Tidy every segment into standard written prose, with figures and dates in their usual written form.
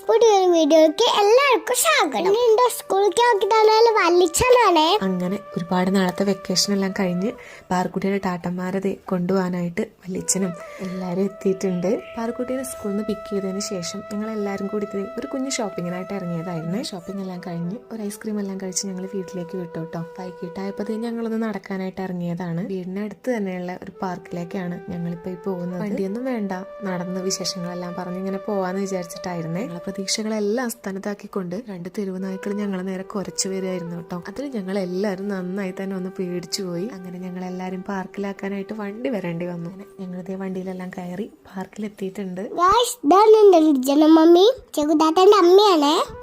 പുതിയൊരു വീഡിയോയ്ക്ക് എല്ലാവർക്കും സ്വാഗതം. എന്റെ സ്കൂളിലേക്ക് നോക്കിട്ടാണ് വല്ലിച്ചനാണേ. അങ്ങനെ ഒരുപാട് നാളത്തെ വെക്കേഷൻ എല്ലാം കഴിഞ്ഞ് പാറക്കുട്ടിയുടെ ടാട്ടന്മാരെ കൊണ്ടുപോകാനായിട്ട് വല്ലിച്ചനും എല്ലാവരും എത്തിയിട്ടുണ്ട്. പാറക്കുട്ടീനെ സ്കൂളിൽ നിന്ന് പിക്ക് ചെയ്തതിന് ശേഷം ഞങ്ങൾ എല്ലാവരും കൂടി ഒരു കുഞ്ഞ് ഷോപ്പിങ്ങിനായിട്ട് ഇറങ്ങിയതായിരുന്നു. ഷോപ്പിംഗ് എല്ലാം കഴിഞ്ഞ് ഒരു ഐസ്ക്രീം എല്ലാം കഴിച്ച് ഞങ്ങൾ വീട്ടിലേക്ക് വിട്ടു കേട്ടോ. വൈകിട്ടായപ്പോൾ ഞങ്ങളൊന്ന് നടക്കാനായിട്ട് ഇറങ്ങിയതാണ്. വീടിനടുത്ത് തന്നെയുള്ള ഒരു പാർക്കിലേക്കാണ് ഞങ്ങളിപ്പോൾ പോകുന്നത്. വണ്ടിയൊന്നും വേണ്ട, നടന്ന് വിശേഷങ്ങളെല്ലാം പറഞ്ഞ് ഇങ്ങനെ പോവാന്ന് വിചാരിച്ചിട്ടായിരുന്നേ. ഞങ്ങളെ പ്രതീക്ഷകളെല്ലാം സ്ഥാനത്താക്കിക്കൊണ്ട് രണ്ട് തെരുവ് നായ്ക്കൾ ഞങ്ങളെ നേരെ കുറച്ചു പേരായിരുന്നു കേട്ടോ. അതിൽ ഞങ്ങൾ എല്ലാവരും നന്നായി തന്നെ ഒന്ന് പേടിച്ചു പോയി. അങ്ങനെ ഞങ്ങൾ എല്ലാവരും പാർക്കിലാക്കാനായിട്ട് വണ്ടി വരേണ്ടി വന്നു. ഞങ്ങളിതേ വണ്ടിയിലെല്ലാം കയറി പാർക്കിലെത്തിയിട്ടുണ്ട്.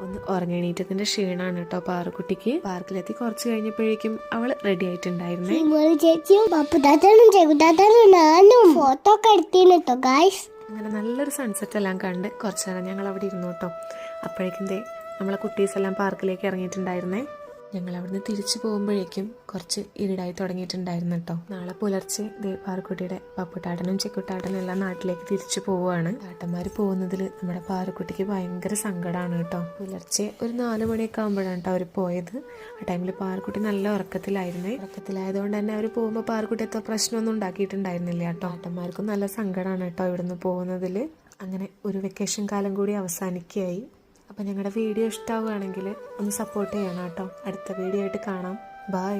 ഒന്ന് ഉറങ്ങണീറ്റത്തിന്റെ ക്ഷീണാണ് കേട്ടോ പാറക്കുട്ടിക്ക്. പാർക്കിലെത്തി കുറച്ച് കഴിഞ്ഞപ്പോഴേക്കും അവള് റെഡി ആയിട്ടുണ്ടായിരുന്നേ. ഫോട്ടോ ഒക്കെ എടുത്തിട്ടോ ഗായ്സ്. അങ്ങനെ നല്ലൊരു സൺസെറ്റ് എല്ലാം കണ്ട് കുറച്ചു നേരം ഞങ്ങൾ അവിടെ ഇരുന്നു കേട്ടോ. അപ്പോഴേക്കും നമ്മളെ കുട്ടീസ് എല്ലാം പാർക്കിലേക്ക് ഇറങ്ങിയിട്ടുണ്ടായിരുന്നേ. ഞങ്ങൾ അവിടുന്ന് തിരിച്ചു പോകുമ്പോഴേക്കും കുറച്ച് ഇരുടായി തുടങ്ങിയിട്ടുണ്ടായിരുന്നു കേട്ടോ. നാളെ പുലർച്ചെ പാറക്കുട്ടിയുടെ പപ്പുട്ടാട്ടനും ചെക്കുട്ടാട്ടനും എല്ലാം നാട്ടിലേക്ക് തിരിച്ചു പോവുകയാണ്. ടാട്ടന്മാർ പോകുന്നതിൽ നമ്മുടെ പാറക്കുട്ടിക്ക് ഭയങ്കര സങ്കടമാണ് കേട്ടോ. പുലർച്ചെ ഒരു 4 മണിയൊക്കെ ആകുമ്പോഴാണ് കേട്ടോ അവർ പോയത്. ആ ടൈമിൽ പാറക്കുട്ടി നല്ല ഉറക്കത്തിലായിരുന്നേ. ഉറക്കത്തിലായതുകൊണ്ട് തന്നെ അവർ പോകുമ്പോൾ പാറക്കുട്ടി എത്ര പ്രശ്നമൊന്നും ഉണ്ടാക്കിയിട്ടുണ്ടായിരുന്നില്ല കേട്ടോ. ടാട്ടന്മാർക്കും നല്ല സങ്കടമാണ് കേട്ടോ ഇവിടുന്ന് പോകുന്നതിൽ. അങ്ങനെ ഒരു വെക്കേഷൻ കാലം കൂടി അവസാനിക്കുകയായി. അപ്പോൾ ഞങ്ങളുടെ വീഡിയോ ഇഷ്ടമാവുകയാണെങ്കിൽ ഒന്ന് സപ്പോർട്ട് ചെയ്യണം കേട്ടോ. അടുത്ത വീഡിയോ ആയിട്ട് കാണാം. ബൈ.